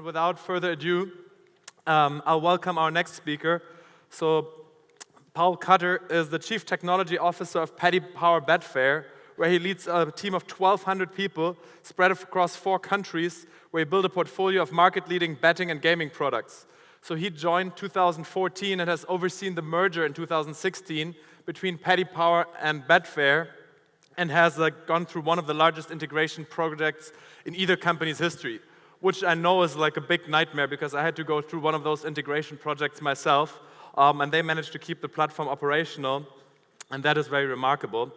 And without further ado, I'll welcome our next speaker. So, Paul Cutter is the Chief Technology Officer of Paddy Power Betfair, where he leads a team of 1,200 people spread across 4 countries, where he built a portfolio of market-leading betting and gaming products. So he joined 2014 and has overseen the merger in 2016 between Paddy Power and Betfair, and has gone through one of the largest integration projects in either company's history, which I know is like a big nightmare because I had to go through one of those integration projects myself, and they managed to keep the platform operational, and that is very remarkable.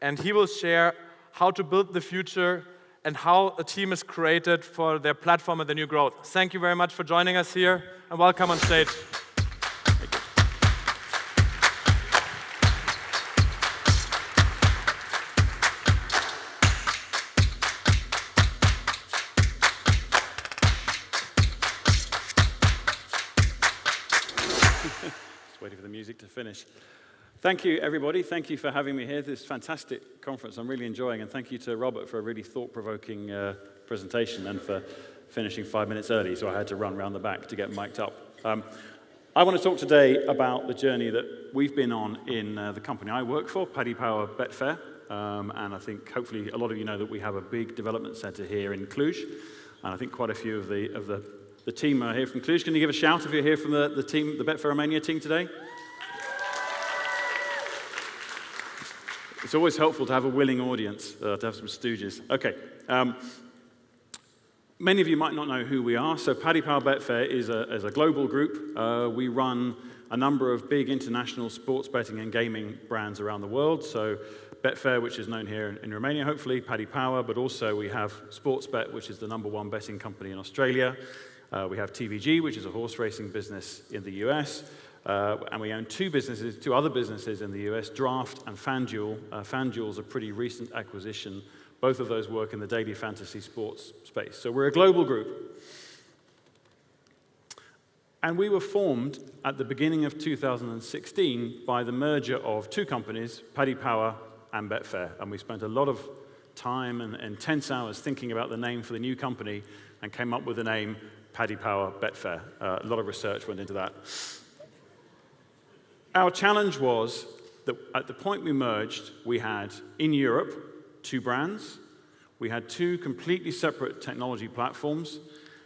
And he will share how to build the future and how a team is created for their platform and the new growth. Thank you very much for joining us here, and welcome on stage. Just waiting for the music to finish. Thank you, everybody. Thank you for having me here. This fantastic conference I'm really enjoying, and thank you to Robert for a really thought-provoking presentation and for finishing 5 minutes early, so I had to run around the back to get mic'd up. I want to talk today about the journey that we've been on in the company I work for, Paddy Power Betfair, and I think hopefully a lot of you know that we have a big development center here in Cluj, and I think quite a few of the team are here from Cluj. Can you give a shout if you're here from the team, the Betfair Romania team today? It's always helpful to have a willing audience, to have some stooges. Okay. Many of you might not know who we are. So Paddy Power Betfair is a global group. We run a number of big international sports betting and gaming brands around the world. So Betfair, which is known here in Romania, hopefully, Paddy Power, but also we have Sportsbet, which is the #1 betting company in Australia. We have TVG, which is a horse racing business in the US. And we own 2 other businesses in the US, Draft and FanDuel. FanDuel's a pretty recent acquisition. Both of those work in the daily fantasy sports space. So we're a global group. And we were formed at the beginning of 2016 by the merger of 2 companies, Paddy Power and Betfair. And we spent a lot of time and intense hours thinking about the name for the new company and came up with the name Paddy Power Betfair. A lot of research went into that. Our challenge was that at the point we merged, we had, in Europe, 2 brands, we had 2 completely separate technology platforms,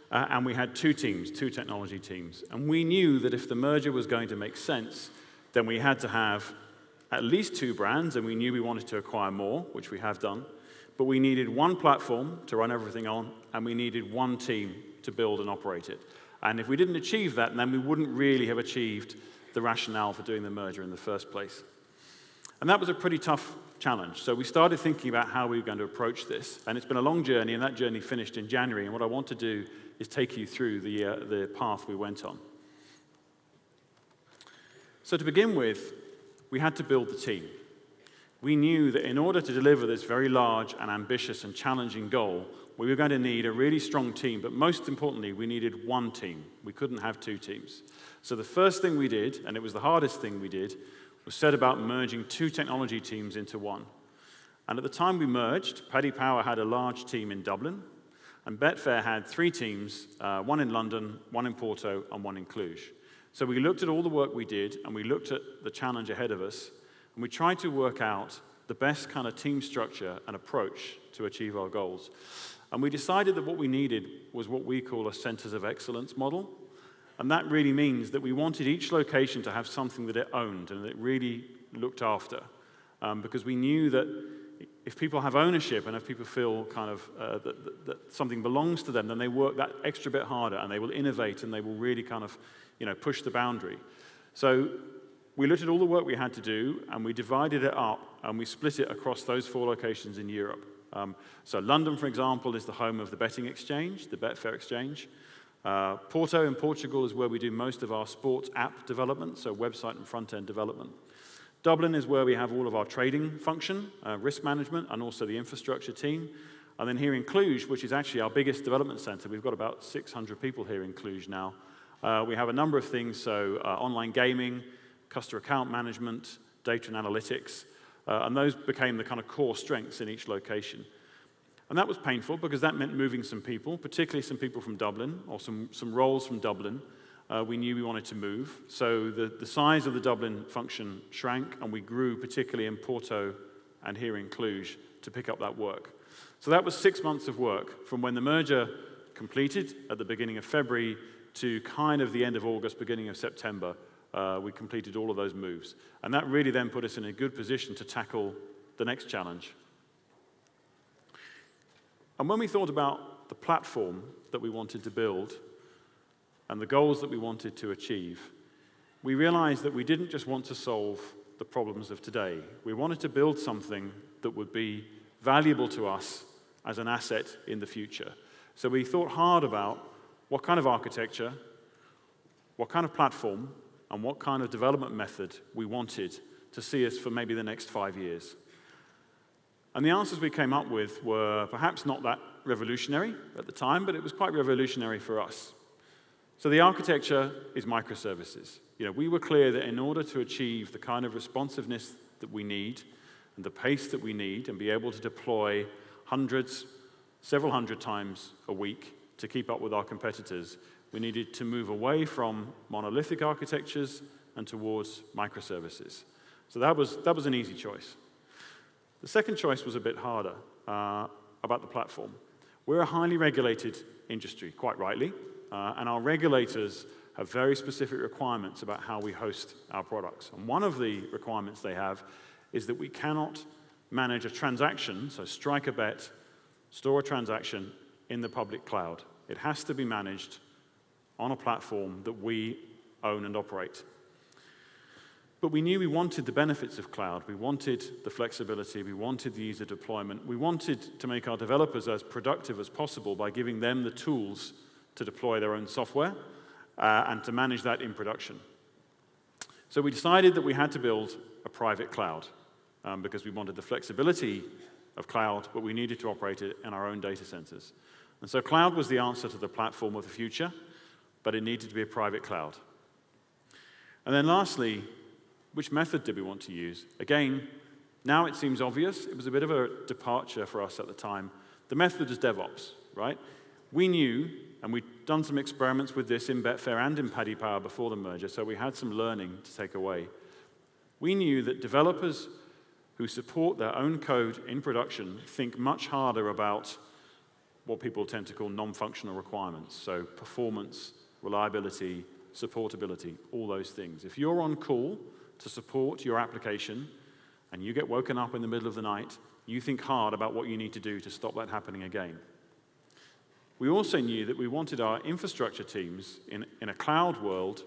and we had 2 teams, 2 technology teams. And we knew that if the merger was going to make sense, then we had to have at least 2 brands, and we knew we wanted to acquire more, which we have done, but we needed 1 platform to run everything on, and we needed 1 team to build and operate it. And if we didn't achieve that, then we wouldn't really have achieved the rationale for doing the merger in the first place. And that was a pretty tough challenge. So we started thinking about how we were going to approach this. And it's been a long journey, and that journey finished in January. And what I want to do is take you through the path we went on. So to begin with, we had to build the team. We knew that in order to deliver this very large and ambitious and challenging goal, we were going to need a really strong team, but most importantly, we needed 1 team. We couldn't have 2 teams. So the first thing we did, and it was the hardest thing we did, was set about merging 2 technology teams into 1. And at the time we merged, Paddy Power had a large team in Dublin, and Betfair had 3 teams, 1 in London, 1 in Porto, and 1 in Cluj. So we looked at all the work we did, and we looked at the challenge ahead of us, and we tried to work out the best kind of team structure and approach to achieve our goals. And we decided that what we needed was what we call a centers of excellence model. And that really means that we wanted each location to have something that it owned and that it really looked after. Because we knew that if people have ownership and if people feel kind of that something belongs to them, then they work that extra bit harder and they will innovate and they will really kind of push the boundary. So we looked at all the work we had to do and we divided it up and we split it across those 4 locations in Europe. So London, for example, is the home of the betting exchange, the Betfair exchange. Porto in Portugal is where we do most of our sports app development, so website and front-end development. Dublin is where we have all of our trading function, risk management, and also the infrastructure team. And then here in Cluj, which is actually our biggest development center, we've got about 600 people here in Cluj now. We have a number of things, so online gaming, customer account management, data and analytics, and those became the kind of core strengths in each location. And that was painful because that meant moving some people, particularly some people from Dublin, or some roles from Dublin. We knew we wanted to move. So the size of the Dublin function shrank, and we grew particularly in Porto and here in Cluj to pick up that work. So that was 6 months of work from when the merger completed at the beginning of February to kind of the end of August, beginning of September. We completed all of those moves. And that really then put us in a good position to tackle the next challenge. And when we thought about the platform that we wanted to build and the goals that we wanted to achieve, we realized that we didn't just want to solve the problems of today. We wanted to build something that would be valuable to us as an asset in the future. So we thought hard about what kind of architecture, what kind of platform, and what kind of development method we wanted to see us for maybe the next 5 years. And the answers we came up with were perhaps not that revolutionary at the time, but it was quite revolutionary for us. So the architecture is microservices. We were clear that in order to achieve the kind of responsiveness that we need and the pace that we need and be able to deploy hundreds, several hundred times a week to keep up with our competitors, we needed to move away from monolithic architectures and towards microservices. So that was an easy choice. The second choice was a bit harder about the platform. We're a highly regulated industry, quite rightly, and our regulators have very specific requirements about how we host our products. And one of the requirements they have is that we cannot manage a transaction, so strike a bet, store a transaction in the public cloud. It has to be managed on a platform that we own and operate. But we knew we wanted the benefits of cloud. We wanted the flexibility. We wanted the ease of deployment. We wanted to make our developers as productive as possible by giving them the tools to deploy their own software and to manage that in production. So we decided that we had to build a private cloud because we wanted the flexibility of cloud, but we needed to operate it in our own data centers. And so cloud was the answer to the platform of the future, but it needed to be a private cloud. And then lastly, which method did we want to use? Again, now it seems obvious. It was a bit of a departure for us at the time. The method is DevOps, right? We knew, and we'd done some experiments with this in Betfair and in Paddy Power before the merger, so we had some learning to take away. We knew that developers who support their own code in production think much harder about what people tend to call non-functional requirements, so performance, reliability, supportability, all those things. If you're on call to support your application, and you get woken up in the middle of the night, you think hard about what you need to do to stop that happening again. We also knew that we wanted our infrastructure teams in a cloud world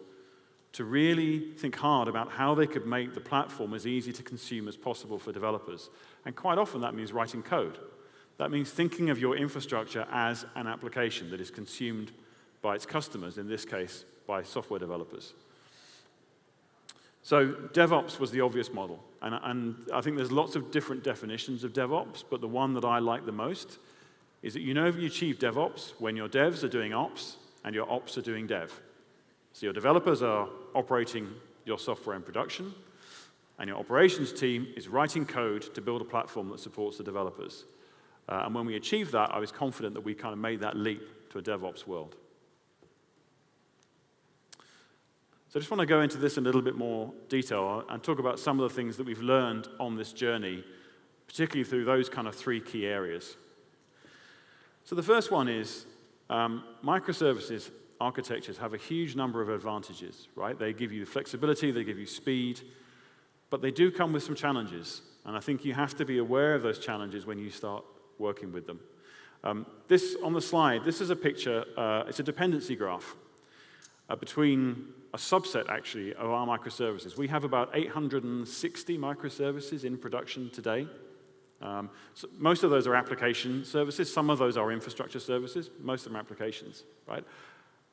to really think hard about how they could make the platform as easy to consume as possible for developers. And quite often that means writing code. That means thinking of your infrastructure as an application that is consumed by its customers, in this case, by software developers. So DevOps was the obvious model, and I think there's lots of different definitions of DevOps, but the one that I like the most is that you achieve DevOps when your devs are doing ops and your ops are doing dev. So your developers are operating your software in production, and your operations team is writing code to build a platform that supports the developers. And when we achieved that, I was confident that we kind of made that leap to a DevOps world. So I just want to go into this in a little bit more detail and talk about some of the things that we've learned on this journey, particularly through those kind of three key areas. So the first one is microservices architectures have a huge number of advantages, right? They give you flexibility, they give you speed, but they do come with some challenges. And I think you have to be aware of those challenges when you start working with them. This on the slide, this is a picture, it's a dependency graph between a subset, actually, of our microservices. We have about 860 microservices in production today. So most of those are application services. Some of those are infrastructure services. Most of them are applications, right?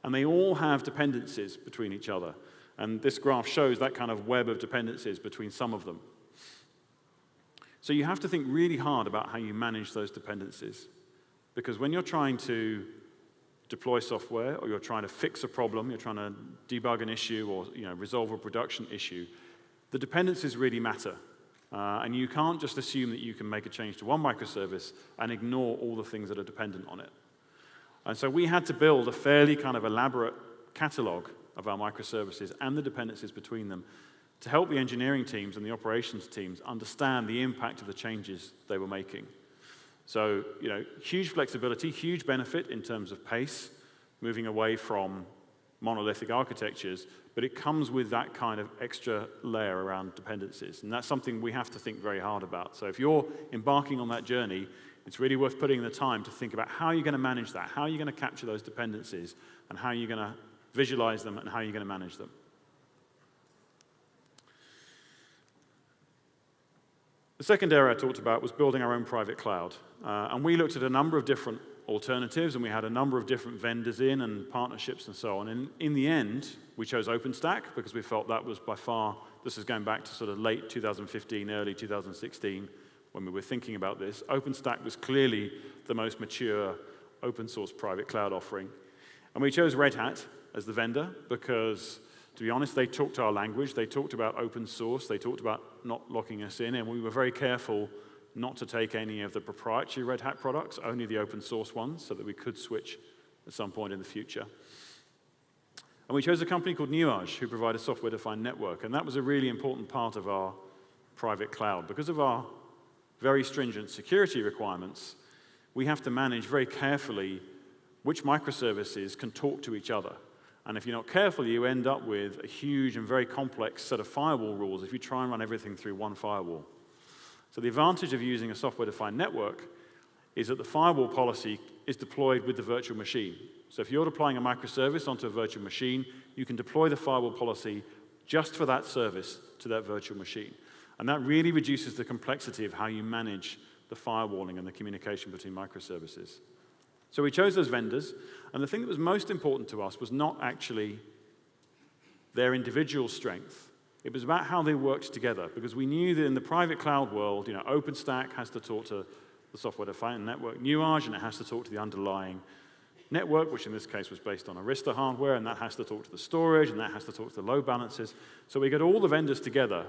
And they all have dependencies between each other. And this graph shows that kind of web of dependencies between some of them. So you have to think really hard about how you manage those dependencies. Because when you're trying to deploy software, or you're trying to fix a problem, you're trying to debug an issue, or resolve a production issue, the dependencies really matter. And you can't just assume that you can make a change to one microservice and ignore all the things that are dependent on it. And so we had to build a fairly kind of elaborate catalog of our microservices and the dependencies between them to help the engineering teams and the operations teams understand the impact of the changes they were making. So, huge flexibility, huge benefit in terms of pace, moving away from monolithic architectures, but it comes with that kind of extra layer around dependencies. And that's something we have to think very hard about. So if you're embarking on that journey, it's really worth putting in the time to think about how you're going to manage that, how you're going to capture those dependencies, and how you're going to visualize them, and how you're going to manage them. The second area I talked about was building our own private cloud. And we looked at a number of different alternatives, and we had a number of different vendors in and partnerships and so on. And in the end, we chose OpenStack because we felt that was by far, this is going back to sort of late 2015, early 2016, when we were thinking about this. OpenStack was clearly the most mature open source private cloud offering. And we chose Red Hat as the vendor because, to be honest, they talked our language, they talked about open source, they talked about not locking us in, and we were very careful not to take any of the proprietary Red Hat products, only the open source ones, so that we could switch at some point in the future. And we chose a company called Nuage, who provide a software-defined network, and that was a really important part of our private cloud. Because of our very stringent security requirements, we have to manage very carefully which microservices can talk to each other. And if you're not careful, you end up with a huge and very complex set of firewall rules if you try and run everything through one firewall. So the advantage of using a software-defined network is that the firewall policy is deployed with the virtual machine. So if you're deploying a microservice onto a virtual machine, you can deploy the firewall policy just for that service to that virtual machine. And that really reduces the complexity of how you manage the firewalling and the communication between microservices. So we chose those vendors, and the thing that was most important to us was not actually their individual strength. It was about how they worked together, because we knew that in the private cloud world, OpenStack has to talk to the software-defined network, Nuage, and it has to talk to the underlying network, which in this case was based on Arista hardware, and that has to talk to the storage, and that has to talk to the load balancers. So we got all the vendors together,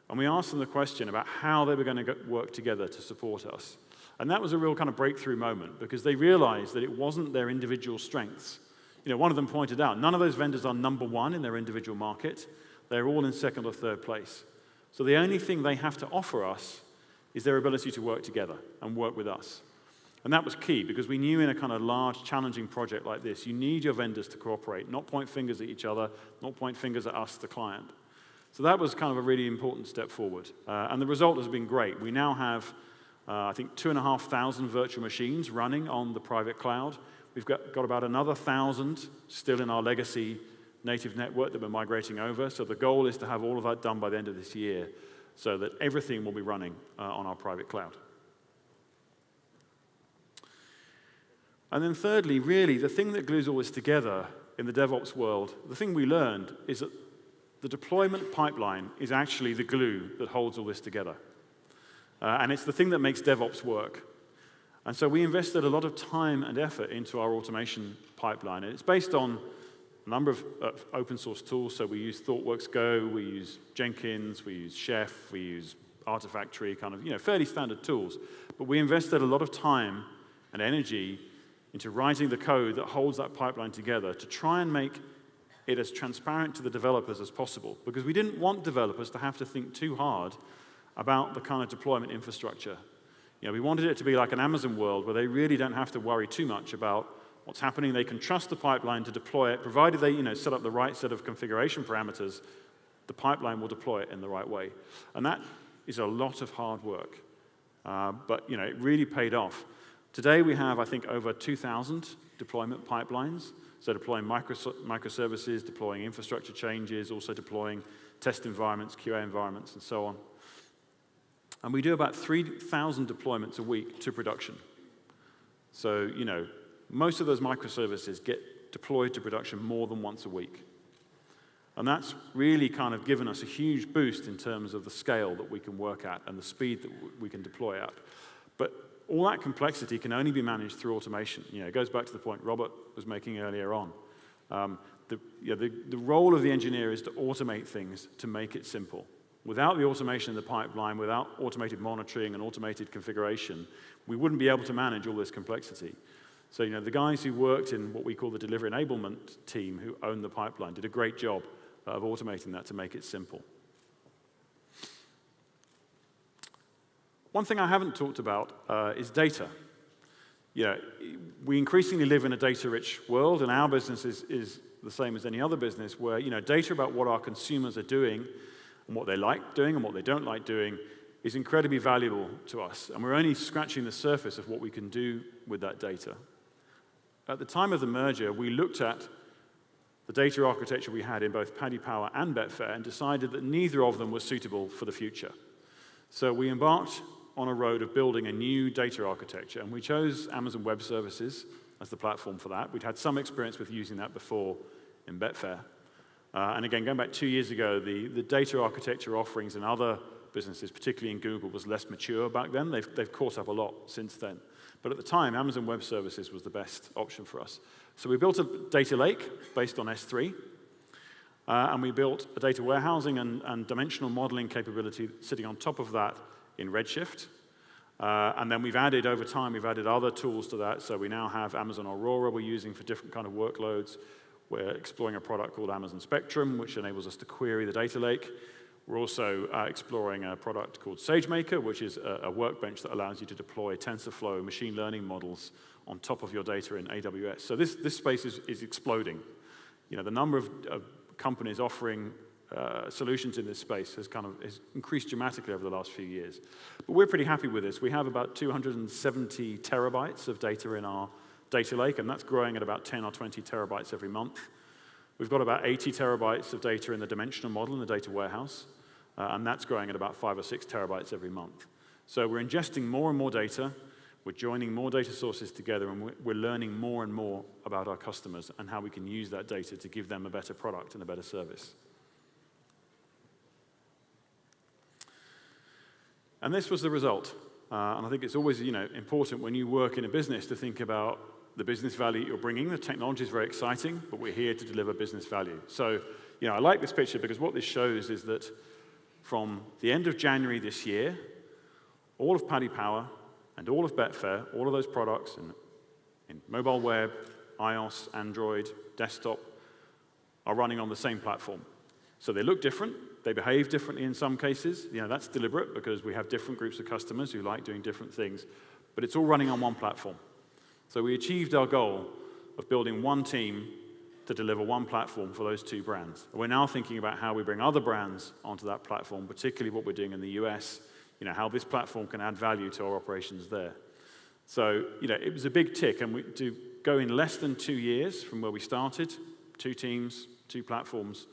and we asked them the question about how they were going to work together to support us. And that was a real kind of breakthrough moment, because they realized that it wasn't their individual strengths. One of them pointed out, none of those vendors are number one in their individual market. They're all in second or third place. So the only thing they have to offer us is their ability to work together and work with us. And that was key, because we knew in a kind of large, challenging project like this, you need your vendors to cooperate, not point fingers at each other, not point fingers at us, the client. So that was kind of a really important step forward. And the result has been great. We now have, I think, 2,500 virtual machines running on the private cloud. We've got about another 1,000 still in our legacy native network that we're migrating over. So the goal is to have all of that done by the end of this year, so that everything will be running on our private cloud. And then thirdly, really, the thing that glues all this together in the DevOps world, the thing we learned is that the deployment pipeline is actually the glue that holds all this together. And it's the thing that makes DevOps work. And so we invested a lot of time and effort into our automation pipeline. And it's based on a number of open source tools. So we use ThoughtWorks Go, we use Jenkins, we use Chef, we use Artifactory, kind of, fairly standard tools. But we invested a lot of time and energy into writing the code that holds that pipeline together to try and make it as transparent to the developers as possible, because we didn't want developers to have to think too hard about the kind of deployment infrastructure. We wanted it to be like an Amazon world where they really don't have to worry too much about what's happening. They can trust the pipeline to deploy it, provided they set up the right set of configuration parameters. The pipeline will deploy it in the right way. And that is a lot of hard work. But it really paid off. Today we have, I think, over 2,000 deployment pipelines. So deploying microservices, deploying infrastructure changes, also deploying test environments, QA environments, and so on. And we do about 3,000 deployments a week to production. So, most of those microservices get deployed to production more than once a week. And that's really kind of given us a huge boost in terms of the scale that we can work at and the speed that we can deploy at. But all that complexity can only be managed through automation. It goes back to the point Robert was making earlier on. The role of the engineer is to automate things to make it simple. Without the automation in the pipeline, without automated monitoring and automated configuration, we wouldn't be able to manage all this complexity. So, the guys who worked in what we call the delivery enablement team who owned the pipeline did a great job of automating that to make it simple. One thing I haven't talked about is data. We increasingly live in a data-rich world, and our business is the same as any other business where, data about what our consumers are doing and what they like doing and what they don't like doing is incredibly valuable to us. And we're only scratching the surface of what we can do with that data. At the time of the merger, we looked at the data architecture we had in both Paddy Power and Betfair and decided that neither of them was suitable for the future. So we embarked on a road of building a new data architecture, and we chose Amazon Web Services as the platform for that. We'd had some experience with using that before in Betfair. And again, going back 2 years ago, the data architecture offerings in other businesses, particularly in Google, was less mature back then. They've caught up a lot since then. But at the time, Amazon Web Services was the best option for us. So we built a data lake based on S3, and we built a data warehousing and dimensional modeling capability sitting on top of that in Redshift. And then over time, we've added other tools to that. So we now have Amazon Aurora we're using for different kind of workloads. We're exploring a product called Amazon Spectrum, which enables us to query the data lake. We're also exploring a product called SageMaker, which is a workbench that allows you to deploy TensorFlow machine learning models on top of your data in AWS. So this space is exploding. The number of companies offering solutions in this space has increased dramatically over the last few years. But we're pretty happy with this. We have about 270 terabytes of data in our data lake, and that's growing at about 10 or 20 terabytes every month. We've got about 80 terabytes of data in the dimensional model in the data warehouse, and that's growing at about 5 or 6 terabytes every month. So we're ingesting more and more data, we're joining more data sources together, and we're learning more and more about our customers and how we can use that data to give them a better product and a better service. And this was the result. And I think it's always important when you work in a business to think about the business value you're bringing. The technology is very exciting, but we're here to deliver business value. So, I like this picture because what this shows is that from the end of January this year, all of Paddy Power and all of Betfair, all of those products in mobile web, iOS, Android, desktop, are running on the same platform. So they look different. They behave differently in some cases. That's deliberate because we have different groups of customers who like doing different things. But it's all running on one platform. So we achieved our goal of building one team to deliver one platform for those two brands. And we're now thinking about how we bring other brands onto that platform, particularly what we're doing in the US, how this platform can add value to our operations there. So, it was a big tick, and to go in less than 2 years from where we started, 2 teams, 2 platforms,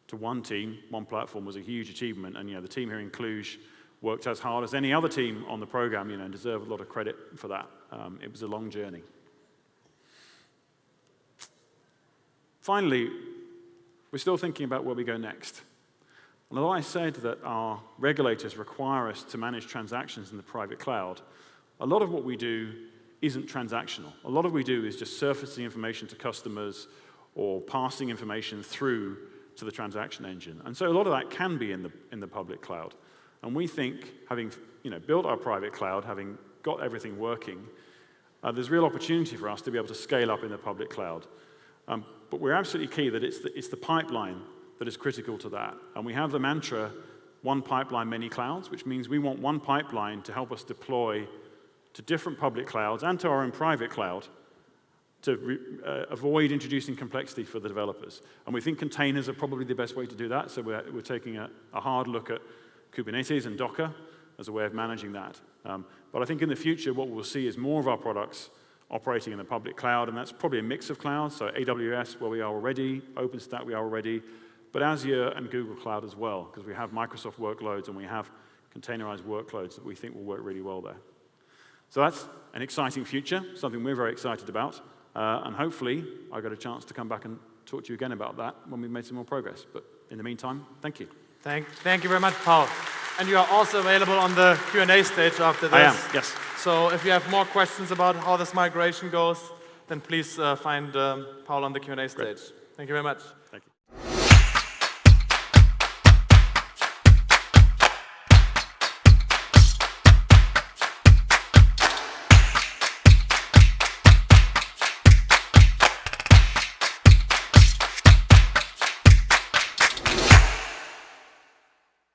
to one team, one platform was a huge achievement. And the team here in Cluj worked as hard as any other team on the program, and deserve a lot of credit for that. It was a long journey. Finally, we're still thinking about where we go next. And although I said that our regulators require us to manage transactions in the private cloud, a lot of what we do isn't transactional. A lot of what we do is just surfacing information to customers or passing information through to the transaction engine. And so a lot of that can be in the public cloud. And we think, having built our private cloud, having got everything working, there's real opportunity for us to be able to scale up in the public cloud. But we're absolutely key that it's the pipeline that is critical to that. And we have the mantra, one pipeline, many clouds, which means we want one pipeline to help us deploy to different public clouds and to our own private cloud to avoid introducing complexity for the developers. And we think containers are probably the best way to do that, so we're taking a hard look at Kubernetes and Docker as a way of managing that. But I think in the future, what we'll see is more of our products operating in the public cloud, and that's probably a mix of clouds, so AWS, where we are already, OpenStack, we are already, but Azure and Google Cloud as well, because we have Microsoft workloads and we have containerized workloads that we think will work really well there. So that's an exciting future, something we're very excited about, and hopefully I got a chance to come back and talk to you again about that when we've made some more progress. But in the meantime, thank you. Thank you very much, Paul. And you are also available on the Q&A stage after this. I am, yes. So if you have more questions about how this migration goes, then please find Paul on the Q&A stage. Great. Thank you very much. Thank you.